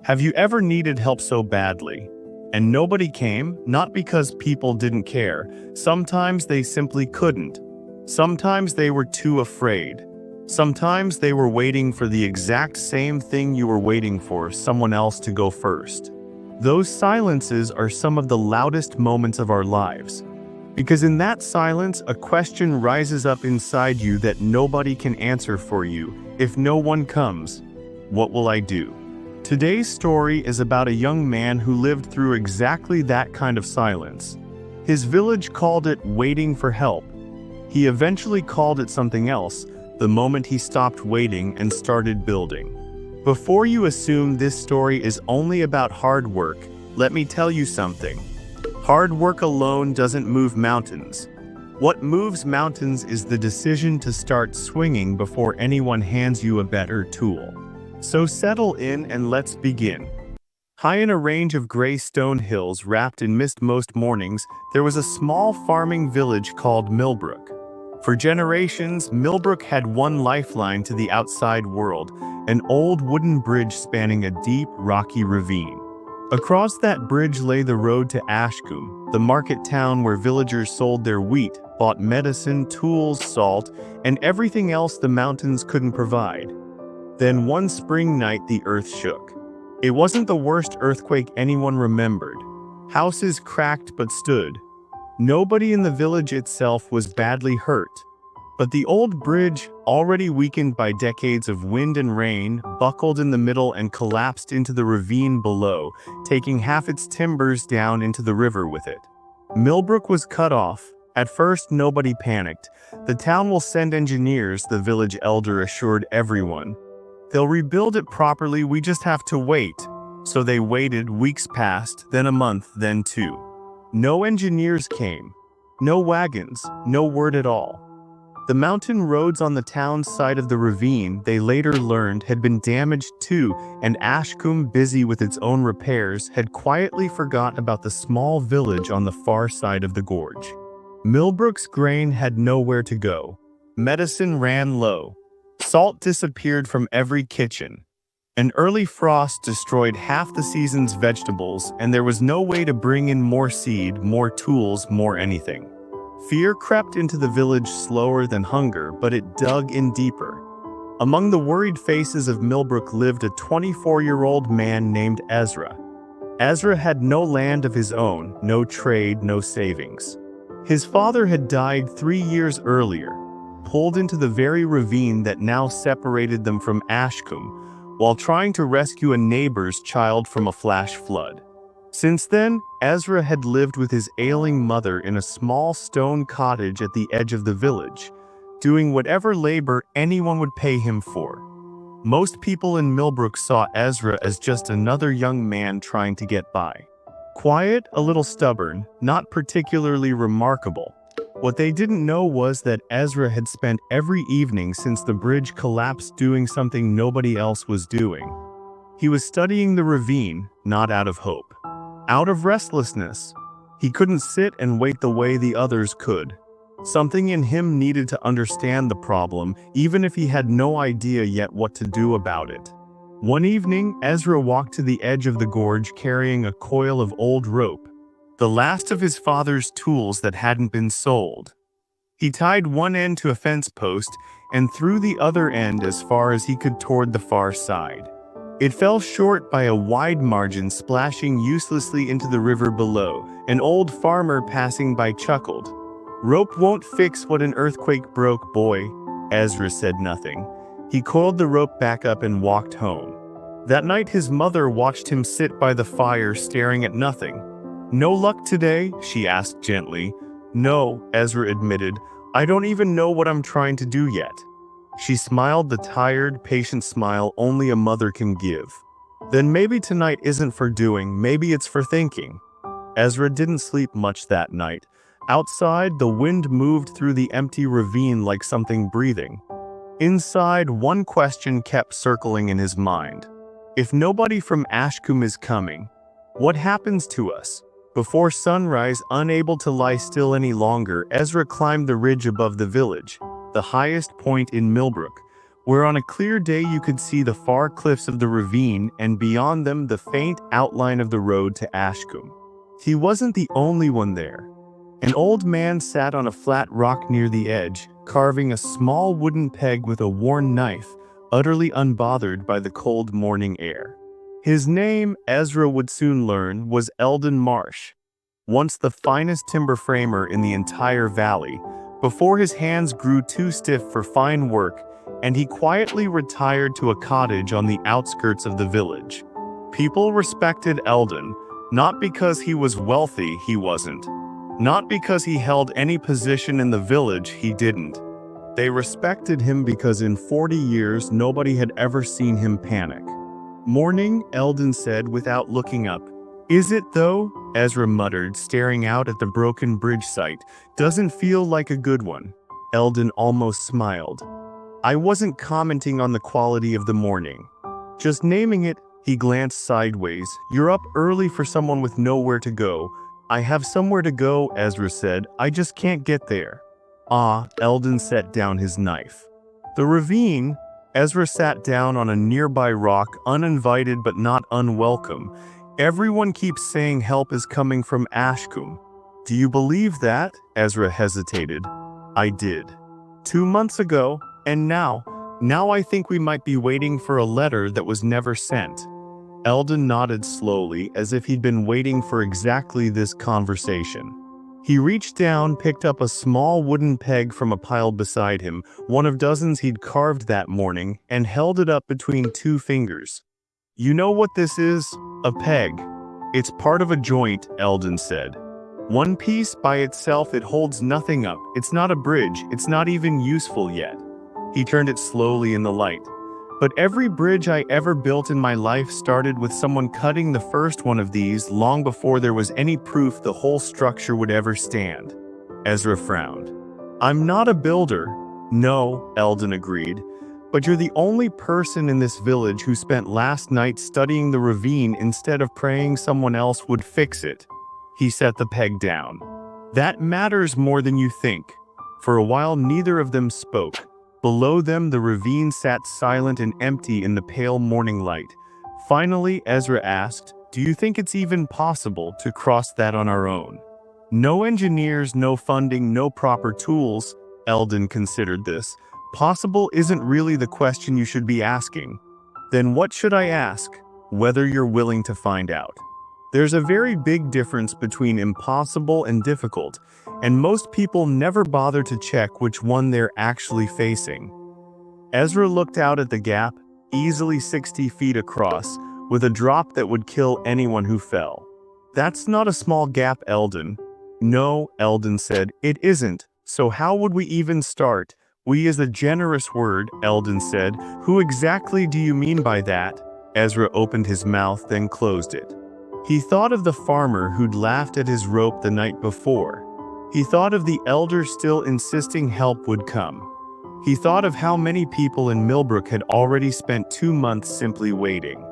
Have you ever needed help so badly, and nobody came? Not because people didn't care. Sometimes they simply couldn't. Sometimes they were too afraid. Sometimes they were waiting for the exact same thing you were waiting for, someone else to go first. Those silences are some of the loudest moments of our lives. Because in that silence, a question rises up inside you that nobody can answer for you. If no one comes, what will I do? Today's story is about a young man who lived through exactly that kind of silence. His village called it waiting for help. He eventually called it something else the moment he stopped waiting and started building. Before you assume this story is only about hard work, let me tell you something. Hard work alone doesn't move mountains. What moves mountains is the decision to start swinging before anyone hands you a better tool. So settle in and let's begin. High in a range of gray stone hills wrapped in mist most mornings, there was a small farming village called Millbrook. For generations, Millbrook had one lifeline to the outside world, an old wooden bridge spanning a deep, rocky ravine. Across that bridge lay the road to Ashcombe, the market town where villagers sold their wheat, bought medicine, tools, salt, and everything else the mountains couldn't provide. Then one spring night the earth shook. It wasn't the worst earthquake anyone remembered. Houses cracked but stood. Nobody in the village itself was badly hurt. But the old bridge, already weakened by decades of wind and rain, buckled in the middle and collapsed into the ravine below, taking half its timbers down into the river with it. Millbrook was cut off. At first, nobody panicked. The town will send engineers, the village elder assured everyone. They'll rebuild it properly, we just have to wait. So they waited, weeks passed, then a month, then two. No engineers came. No wagons, no word at all. The mountain roads on the town side of the ravine, they later learned, had been damaged too, and Ashcombe, busy with its own repairs, had quietly forgot about the small village on the far side of the gorge. Millbrook's grain had nowhere to go. Medicine ran low. Salt disappeared from every kitchen. An early frost destroyed half the season's vegetables, and there was no way to bring in more seed, more tools, more anything. Fear crept into the village slower than hunger, but it dug in deeper. Among the worried faces of Millbrook lived a 24-year-old man named Ezra. Ezra had no land of his own, no trade, no savings. His father had died 3 years earlier, pulled into the very ravine that now separated them from Ashcombe, while trying to rescue a neighbor's child from a flash flood. Since then, Ezra had lived with his ailing mother in a small stone cottage at the edge of the village, doing whatever labor anyone would pay him for. Most people in Millbrook saw Ezra as just another young man trying to get by. Quiet, a little stubborn, not particularly remarkable. What they didn't know was that Ezra had spent every evening since the bridge collapsed doing something nobody else was doing. He was studying the ravine, not out of hope. Out of restlessness. He couldn't sit and wait the way the others could. Something in him needed to understand the problem, even if he had no idea yet what to do about it. One evening, Ezra walked to the edge of the gorge carrying a coil of old rope, the last of his father's tools that hadn't been sold. He tied one end to a fence post and threw the other end as far as he could toward the far side. It fell short by a wide margin, splashing uselessly into the river below. An old farmer passing by chuckled. "Rope won't fix what an earthquake broke, boy." Ezra said nothing. He coiled the rope back up and walked home. That night his mother watched him sit by the fire staring at nothing. "No luck today?" she asked gently. "No," Ezra admitted. "I don't even know what I'm trying to do yet." She smiled the tired, patient smile only a mother can give. "Then maybe tonight isn't for doing, maybe it's for thinking." Ezra didn't sleep much that night. Outside, the wind moved through the empty ravine like something breathing. Inside, one question kept circling in his mind. If nobody from Ashcombe is coming, what happens to us? Before sunrise, unable to lie still any longer, Ezra climbed the ridge above the village, the highest point in Millbrook, where on a clear day you could see the far cliffs of the ravine and beyond them the faint outline of the road to Ashcombe. He wasn't the only one there. An old man sat on a flat rock near the edge, carving a small wooden peg with a worn knife, utterly unbothered by the cold morning air. His name, Ezra would soon learn, was Eldon Marsh, once the finest timber framer in the entire valley, before his hands grew too stiff for fine work and he quietly retired to a cottage on the outskirts of the village. People respected Eldon, not because he was wealthy, he wasn't. Not because he held any position in the village, he didn't. They respected him because in 40 years nobody had ever seen him panic. "Morning," Eldon said without looking up. "Is it though?" Ezra muttered, staring out at the broken bridge site. "Doesn't feel like a good one." Eldon almost smiled. "I wasn't commenting on the quality of the morning. Just naming it." He glanced sideways. "You're up early for someone with nowhere to go." "I have somewhere to go," Ezra said. "I just can't get there." "Ah," Eldon set down his knife. "The ravine." Ezra sat down on a nearby rock, uninvited but not unwelcome. "Everyone keeps saying help is coming from Ashcombe." "Do you believe that?" Ezra hesitated. "I did. 2 months ago, and now I think we might be waiting for a letter that was never sent." Eldon nodded slowly, as if he'd been waiting for exactly this conversation. He reached down, picked up a small wooden peg from a pile beside him, one of dozens he'd carved that morning, and held it up between 2 fingers. "You know what this is? A peg. It's part of a joint," Eldon said. "One piece by itself, it holds nothing up. It's not a bridge. It's not even useful yet." He turned it slowly in the light. "But every bridge I ever built in my life started with someone cutting the first one of these long before there was any proof the whole structure would ever stand." Ezra frowned. "I'm not a builder." "No," Eldon agreed. "But you're the only person in this village who spent last night studying the ravine instead of praying someone else would fix it." He set the peg down. "That matters more than you think." For a while neither of them spoke. Below them the ravine sat silent and empty in the pale morning light. Finally Ezra asked, "Do you think it's even possible to cross that on our own?" "No engineers, no funding, no proper tools." Eldon considered this. "Possible isn't really the question you should be asking." "Then what should I ask?" "Whether you're willing to find out." There's a very big difference between impossible and difficult, and most people never bother to check which one they're actually facing. Ezra looked out at the gap, easily 60 feet across, with a drop that would kill anyone who fell. "That's not a small gap, Eldon." "No," Eldon said, "it isn't. So how would we even start?" "We is a generous word," Eldon said. "Who exactly do you mean by that?" Ezra opened his mouth, then closed it. He thought of the farmer who'd laughed at his rope the night before. He thought of the elder still insisting help would come. He thought of how many people in Millbrook had already spent 2 months simply waiting.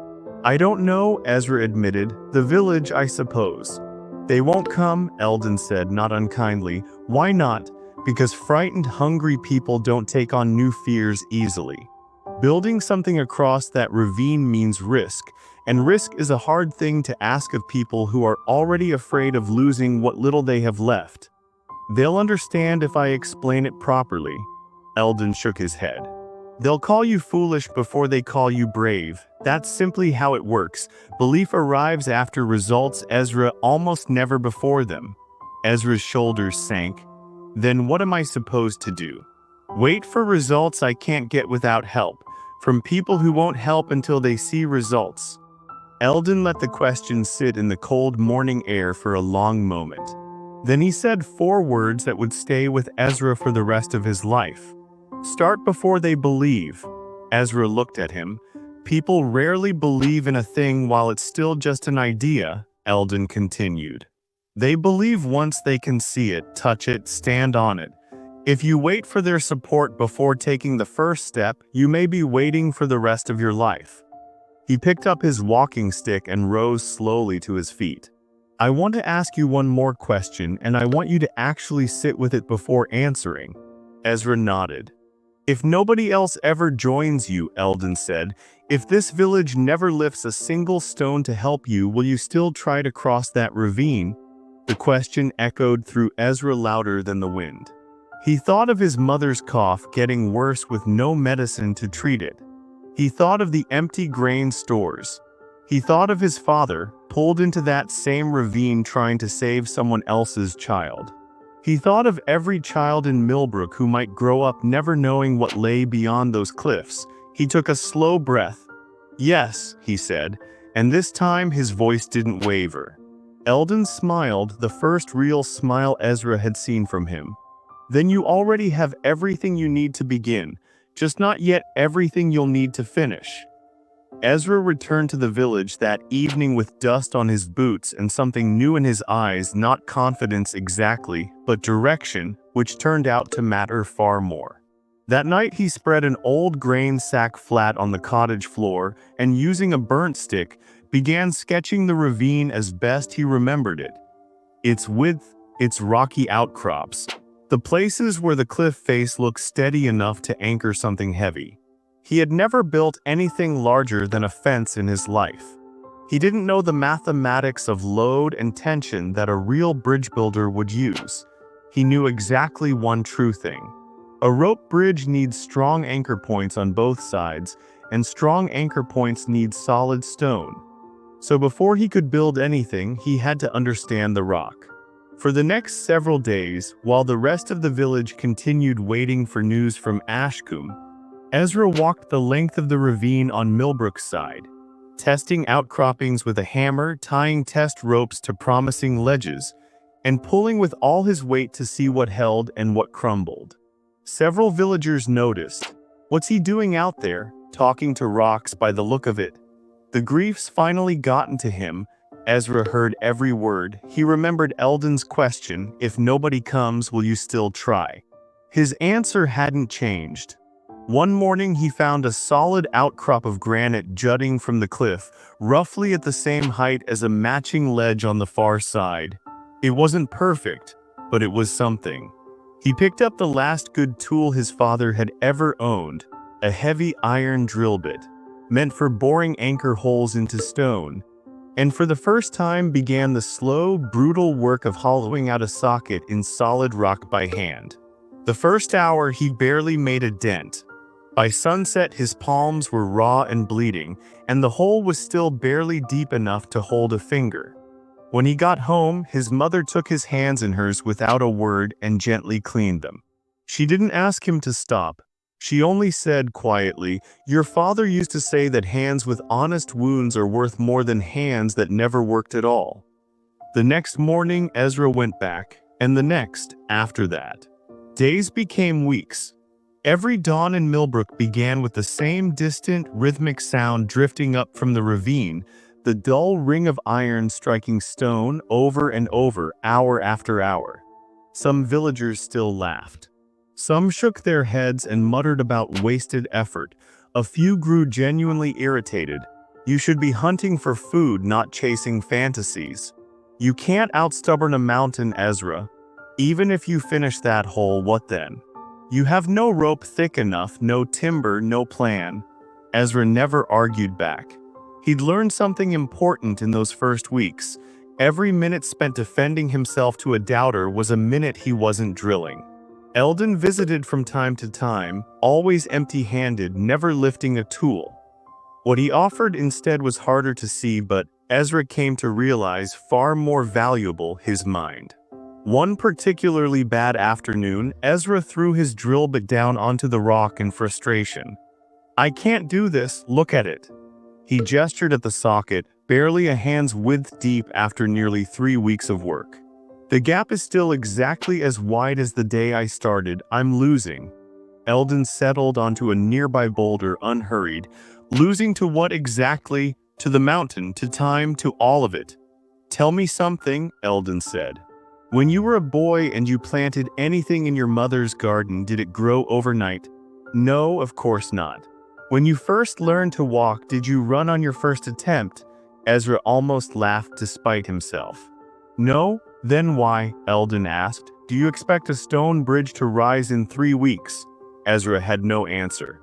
"I don't know," Ezra admitted. "The village, I suppose." "They won't come," Eldon said, not unkindly. "Why not?" "Because frightened, hungry people don't take on new fears easily. Building something across that ravine means risk, and risk is a hard thing to ask of people who are already afraid of losing what little they have left." "They'll understand if I explain it properly." Eldon shook his head. "They'll call you foolish before they call you brave. That's simply how it works. Belief arrives after results, Ezra, almost never before them." Ezra's shoulders sank. "Then what am I supposed to do? Wait for results I can't get without help, from people who won't help until they see results?" Eldon let the question sit in the cold morning air for a long moment. Then he said 4 words that would stay with Ezra for the rest of his life. "Start before they believe." Ezra looked at him. "People rarely believe in a thing while it's still just an idea," Eldon continued. "They believe once they can see it, touch it, stand on it. If you wait for their support before taking the first step, you may be waiting for the rest of your life." He picked up his walking stick and rose slowly to his feet. "I want to ask you one more question, and I want you to actually sit with it before answering." Ezra nodded. If nobody else ever joins you, Eldon said, if this village never lifts a single stone to help you, will you still try to cross that ravine? The question echoed through Ezra louder than the wind. He thought of his mother's cough getting worse with no medicine to treat it. He thought of the empty grain stores. He thought of his father, pulled into that same ravine trying to save someone else's child. He thought of every child in Millbrook who might grow up never knowing what lay beyond those cliffs. He took a slow breath. "Yes," he said, and this time his voice didn't waver. Eldon smiled, the first real smile Ezra had seen from him. "Then you already have everything you need to begin, just not yet everything you'll need to finish." Ezra returned to the village that evening with dust on his boots and something new in his eyes, not confidence exactly, but direction, which turned out to matter far more. That night he spread an old grain sack flat on the cottage floor and, using a burnt stick, began sketching the ravine as best he remembered it. Its width, its rocky outcrops, the places where the cliff face looked steady enough to anchor something heavy. He had never built anything larger than a fence in his life. He didn't know the mathematics of load and tension that a real bridge builder would use. He knew exactly one true thing. A rope bridge needs strong anchor points on both sides, and strong anchor points need solid stone. So before he could build anything, he had to understand the rock. For the next several days, while the rest of the village continued waiting for news from Ashcombe, Ezra walked the length of the ravine on Millbrook's side, testing outcroppings with a hammer, tying test ropes to promising ledges, and pulling with all his weight to see what held and what crumbled. Several villagers noticed. "What's he doing out there, talking to rocks by the look of it?" The grief's finally gotten to him. Ezra heard every word. He remembered Eldon's question, "If nobody comes, will you still try?" His answer hadn't changed. One morning he found a solid outcrop of granite jutting from the cliff, roughly at the same height as a matching ledge on the far side. It wasn't perfect, but it was something. He picked up the last good tool his father had ever owned, a heavy iron drill bit, meant for boring anchor holes into stone, and for the first time began the slow, brutal work of hollowing out a socket in solid rock by hand. The first hour he barely made a dent. By sunset his palms were raw and bleeding, and the hole was still barely deep enough to hold a finger. When he got home, his mother took his hands in hers without a word and gently cleaned them. She didn't ask him to stop. She only said quietly, "Your father used to say that hands with honest wounds are worth more than hands that never worked at all." The next morning Ezra went back, and the next after that. Days became weeks. Every dawn in Millbrook began with the same distant, rhythmic sound drifting up from the ravine, the dull ring of iron striking stone over and over, hour after hour. Some villagers still laughed. Some shook their heads and muttered about wasted effort. A few grew genuinely irritated. "You should be hunting for food, not chasing fantasies. You can't outstubborn a mountain, Ezra. Even if you finish that hole, what then? You have no rope thick enough, no timber, no plan." Ezra never argued back. He'd learned something important in those first weeks. Every minute spent defending himself to a doubter was a minute he wasn't drilling. Eldon visited from time to time, always empty-handed, never lifting a tool. What he offered instead was harder to see, but Ezra came to realize far more valuable: his mind. One particularly bad afternoon, Ezra threw his drill bit down onto the rock in frustration. "I can't do this, look at it." He gestured at the socket, barely a hand's width deep after nearly 3 weeks of work. "The gap is still exactly as wide as the day I started. I'm losing." Eldon settled onto a nearby boulder unhurried. "Losing to what exactly? To the mountain, to time, to all of it." "Tell me something," Eldon said. "When you were a boy and you planted anything in your mother's garden, did it grow overnight?" "No, of course not." "When you first learned to walk, did you run on your first attempt?" Ezra almost laughed despite himself. "No? Then why," Eldon asked, "do you expect a stone bridge to rise in 3 weeks?" Ezra had no answer.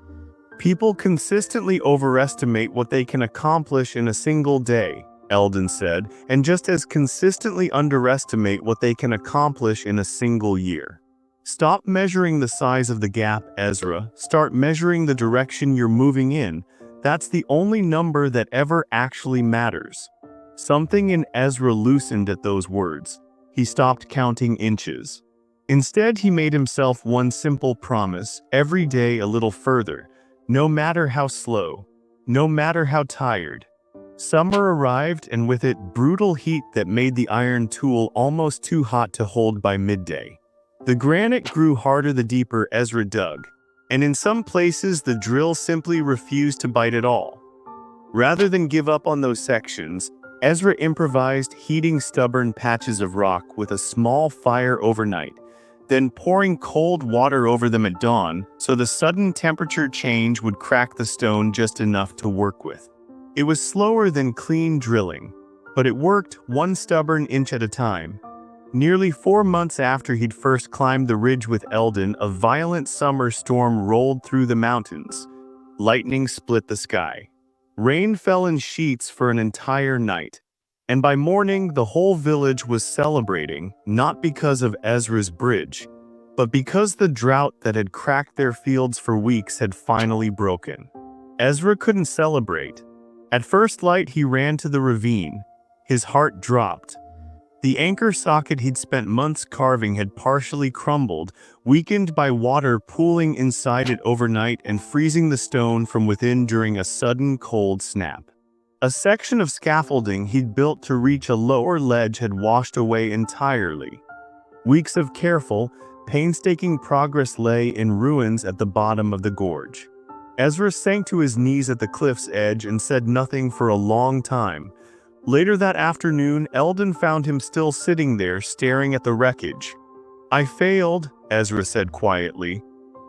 People consistently overestimate what they can accomplish in a single day, Eldon said, and just as consistently underestimate what they can accomplish in a single year. Stop measuring the size of the gap, Ezra. Start measuring the direction you're moving in. That's the only number that ever actually matters. Something in Ezra loosened at those words. He stopped counting inches. Instead, he made himself one simple promise, every day a little further, no matter how slow, no matter how tired. Summer arrived, and with it, brutal heat that made the iron tool almost too hot to hold by midday. The granite grew harder the deeper Ezra dug, and in some places the drill simply refused to bite at all. Rather than give up on those sections, Ezra improvised, heating stubborn patches of rock with a small fire overnight, then pouring cold water over them at dawn so the sudden temperature change would crack the stone just enough to work with. It was slower than clean drilling, but it worked one stubborn inch at a time. Nearly 4 months after he'd first climbed the ridge with Eldon, a violent summer storm rolled through the mountains. Lightning split the sky. Rain fell in sheets for an entire night. And by morning, the whole village was celebrating, not because of Ezra's bridge, but because the drought that had cracked their fields for weeks had finally broken. Ezra couldn't celebrate. At first light, he ran to the ravine. His heart dropped. The anchor socket he'd spent months carving had partially crumbled, weakened by water pooling inside it overnight and freezing the stone from within during a sudden cold snap. A section of scaffolding he'd built to reach a lower ledge had washed away entirely. Weeks of careful, painstaking progress lay in ruins at the bottom of the gorge. Ezra sank to his knees at the cliff's edge and said nothing for a long time. Later that afternoon, Eldon found him still sitting there staring at the wreckage. "I failed," Ezra said quietly.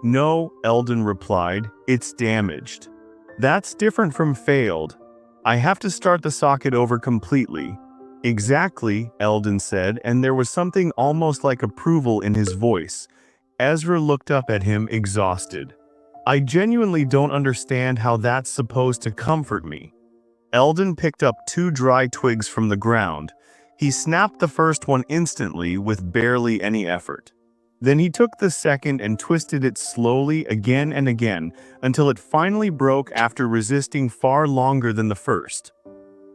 "No," Eldon replied, "it's damaged." "That's different from failed. I have to start the socket over completely." "Exactly," Eldon said, and there was something almost like approval in his voice. Ezra looked up at him, exhausted. "I genuinely don't understand how that's supposed to comfort me." Eldon picked up 2 dry twigs from the ground. He snapped the first one instantly with barely any effort. Then he took the second and twisted it slowly again and again until it finally broke after resisting far longer than the first.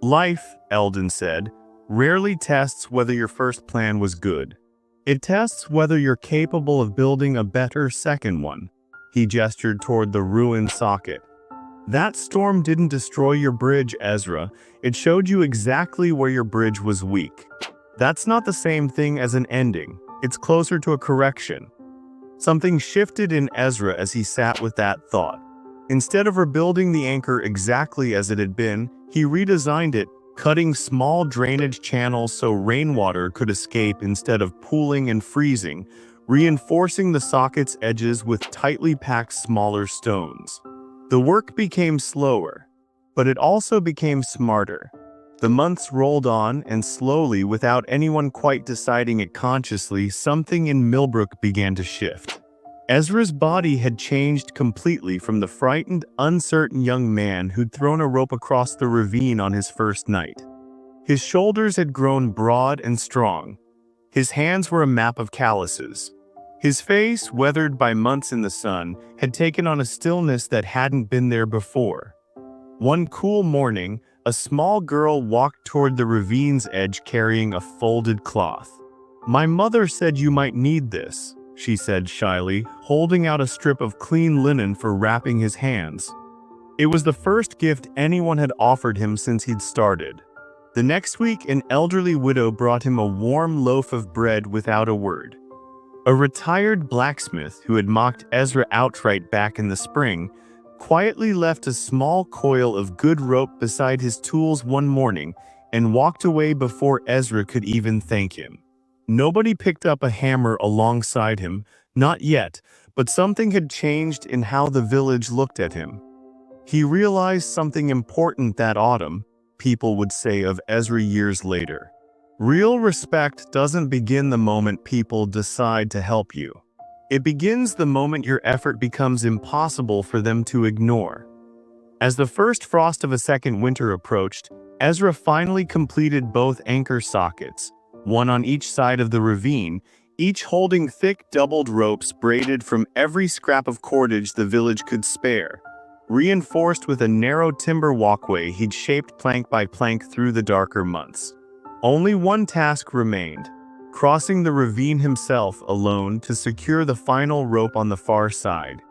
"Life," Eldon said, "rarely tests whether your first plan was good. It tests whether you're capable of building a better second one." He gestured toward the ruined socket. "That storm didn't destroy your bridge, Ezra. It showed you exactly where your bridge was weak. That's not the same thing as an ending. It's closer to a correction." Something shifted in Ezra as he sat with that thought. Instead of rebuilding the anchor exactly as it had been, he redesigned it, cutting small drainage channels so rainwater could escape instead of pooling and freezing, reinforcing the socket's edges with tightly packed smaller stones. The work became slower, but it also became smarter. The months rolled on, and slowly, without anyone quite deciding it consciously, something in Millbrook began to shift. Ezra's body had changed completely from the frightened, uncertain young man who'd thrown a rope across the ravine on his first night. His shoulders had grown broad and strong. His hands were a map of calluses. His face, weathered by months in the sun, had taken on a stillness that hadn't been there before. One cool morning, a small girl walked toward the ravine's edge carrying a folded cloth. "My mother said you might need this," she said shyly, holding out a strip of clean linen for wrapping his hands. It was the first gift anyone had offered him since he'd started. The next week, an elderly widow brought him a warm loaf of bread without a word. A retired blacksmith who had mocked Ezra outright back in the spring quietly left a small coil of good rope beside his tools one morning and walked away before Ezra could even thank him. Nobody picked up a hammer alongside him, not yet, but something had changed in how the village looked at him. He realized something important that autumn, people would say of Ezra years later. Real respect doesn't begin the moment people decide to help you. It begins the moment your effort becomes impossible for them to ignore. As the first frost of a second winter approached, Ezra finally completed both anchor sockets, one on each side of the ravine, each holding thick doubled ropes braided from every scrap of cordage the village could spare, reinforced with a narrow timber walkway he'd shaped plank by plank through the darker months. Only one task remained: crossing the ravine himself alone to secure the final rope on the far side.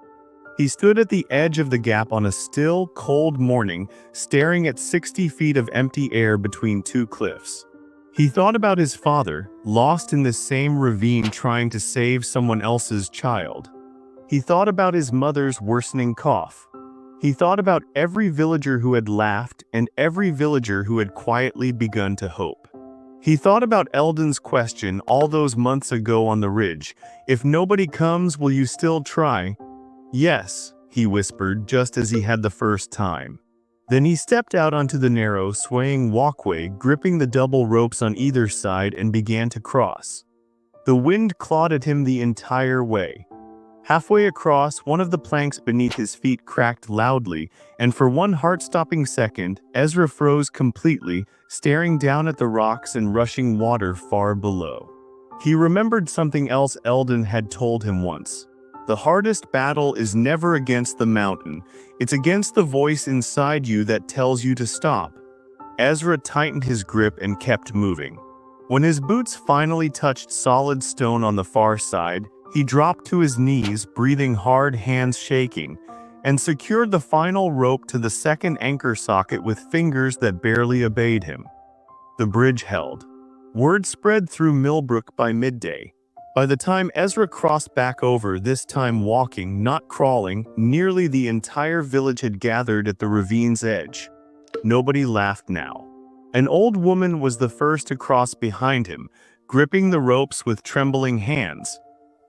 He stood at the edge of the gap on a still, cold morning, staring at 60 feet of empty air between two cliffs. He thought about his father, lost in this same ravine trying to save someone else's child. He thought about his mother's worsening cough. He thought about every villager who had laughed and every villager who had quietly begun to hope. He thought about Eldon's question all those months ago on the ridge: "If nobody comes, will you still try?" "Yes," he whispered just as he had the first time. Then he stepped out onto the narrow, swaying walkway, gripping the double ropes on either side, and began to cross. The wind clawed at him the entire way. Halfway across, one of the planks beneath his feet cracked loudly, and for one heart-stopping second, Ezra froze completely, staring down at the rocks and rushing water far below. He remembered something else Eldon had told him once. The hardest battle is never against the mountain, it's against the voice inside you that tells you to stop. Ezra tightened his grip and kept moving. When his boots finally touched solid stone on the far side, he dropped to his knees, breathing hard, hands shaking, and secured the final rope to the second anchor socket with fingers that barely obeyed him. The bridge held. Word spread through Millbrook by midday. By the time Ezra crossed back over, this time walking, not crawling, nearly the entire village had gathered at the ravine's edge. Nobody laughed now. An old woman was the first to cross behind him, gripping the ropes with trembling hands,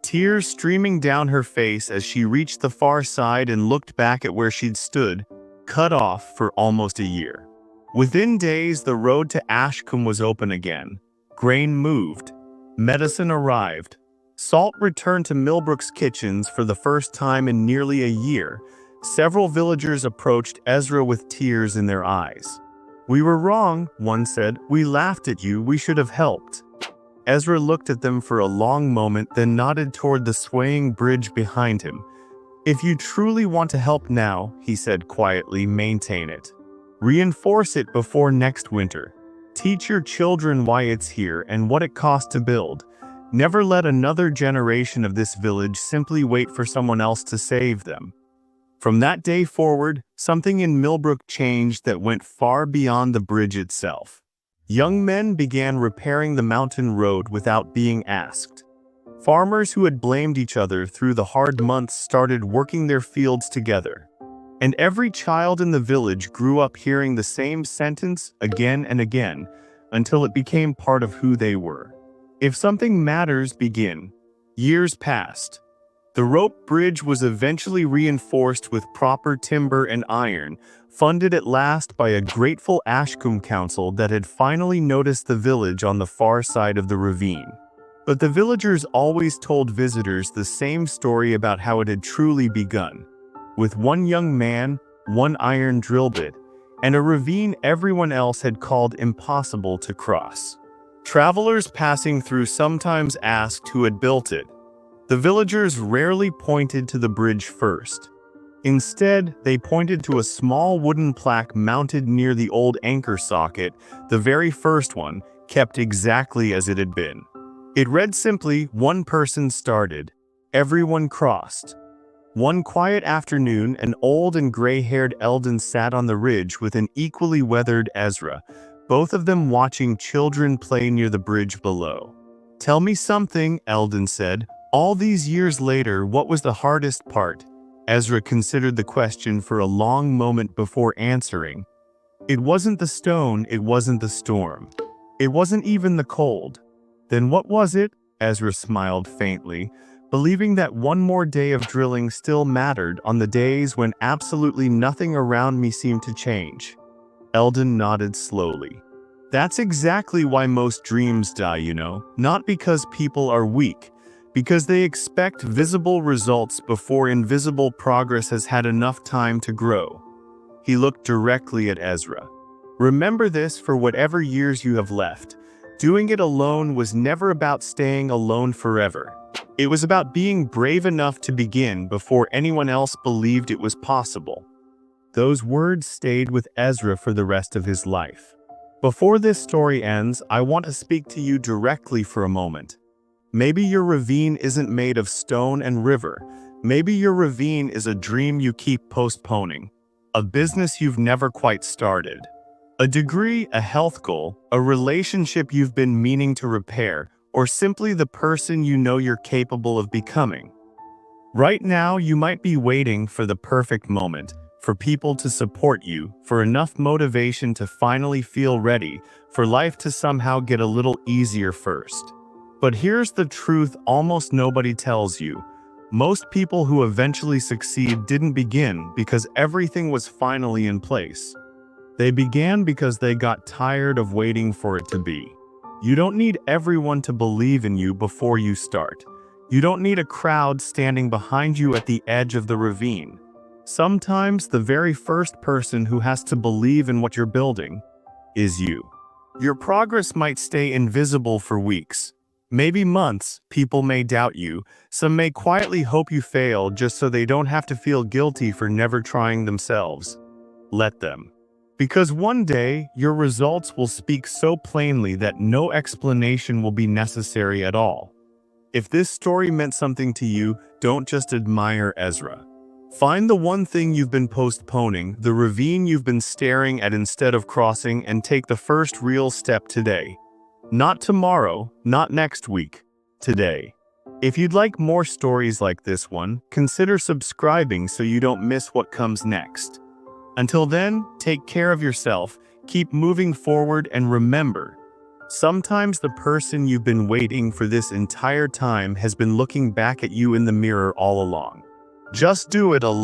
tears streaming down her face as she reached the far side and looked back at where she'd stood, cut off for almost a year. Within days, the road to Ashcombe was open again. Grain moved. Medicine arrived. Salt returned to Millbrook's kitchens for the first time in nearly a year. Several villagers approached Ezra with tears in their eyes. "We were wrong," one said. "We laughed at you. We should have helped." Ezra looked at them for a long moment, then nodded toward the swaying bridge behind him. "If you truly want to help now," he said quietly, "maintain it. Reinforce it before next winter. Teach your children why it's here and what it costs to build. Never let another generation of this village simply wait for someone else to save them." From that day forward, something in Millbrook changed that went far beyond the bridge itself. Young men began repairing the mountain road without being asked. Farmers who had blamed each other through the hard months started working their fields together. And every child in the village grew up hearing the same sentence again and again, until it became part of who they were. If something matters, begin. Years passed. The rope bridge was eventually reinforced with proper timber and iron, funded at last by a grateful Ashcombe council that had finally noticed the village on the far side of the ravine. But the villagers always told visitors the same story about how it had truly begun. With one young man, one iron drill bit, and a ravine everyone else had called impossible to cross. Travelers passing through sometimes asked who had built it. The villagers rarely pointed to the bridge first. Instead, they pointed to a small wooden plaque mounted near the old anchor socket, the very first one, kept exactly as it had been. It read simply, "One person started, everyone crossed." One quiet afternoon, an old and gray-haired Eldon sat on the ridge with an equally weathered Ezra, both of them watching children play near the bridge below. "Tell me something," Eldon said. "All these years later, what was the hardest part?" Ezra considered the question for a long moment before answering. "It wasn't the stone, it wasn't the storm. It wasn't even the cold." "Then what was it?" Ezra smiled faintly, believing that one more day of drilling still mattered on the days when absolutely nothing around me seemed to change. Eldon nodded slowly. "That's exactly why most dreams die, you know. Not because people are weak. Because they expect visible results before invisible progress has had enough time to grow. He looked directly at Ezra. Remember this for whatever years you have left. Doing it alone was never about staying alone forever. It was about being brave enough to begin before anyone else believed it was possible. Those words stayed with Ezra for the rest of his life. Before this story ends, I want to speak to you directly for a moment. Maybe your ravine isn't made of stone and river. Maybe your ravine is a dream you keep postponing, a business you've never quite started, a degree, a health goal, a relationship you've been meaning to repair, or simply the person you know you're capable of becoming. Right now, you might be waiting for the perfect moment, for people to support you, for enough motivation to finally feel ready, for life to somehow get a little easier first. But here's the truth almost nobody tells you. Most people who eventually succeed didn't begin because everything was finally in place. They began because they got tired of waiting for it to be. You don't need everyone to believe in you before you start. You don't need a crowd standing behind you at the edge of the ravine. Sometimes the very first person who has to believe in what you're building is you. Your progress might stay invisible for weeks. Maybe months. People may doubt you. Some may quietly hope you fail just so they don't have to feel guilty for never trying themselves. Let them. Because one day, your results will speak so plainly that no explanation will be necessary at all. If this story meant something to you, don't just admire Ezra. Find the one thing you've been postponing, the ravine you've been staring at instead of crossing, and take the first real step today. Not tomorrow, not next week, today. If you'd like more stories like this one, consider subscribing so you don't miss what comes next. Until then, take care of yourself, keep moving forward, and remember, sometimes the person you've been waiting for this entire time has been looking back at you in the mirror all along. Just do it alone.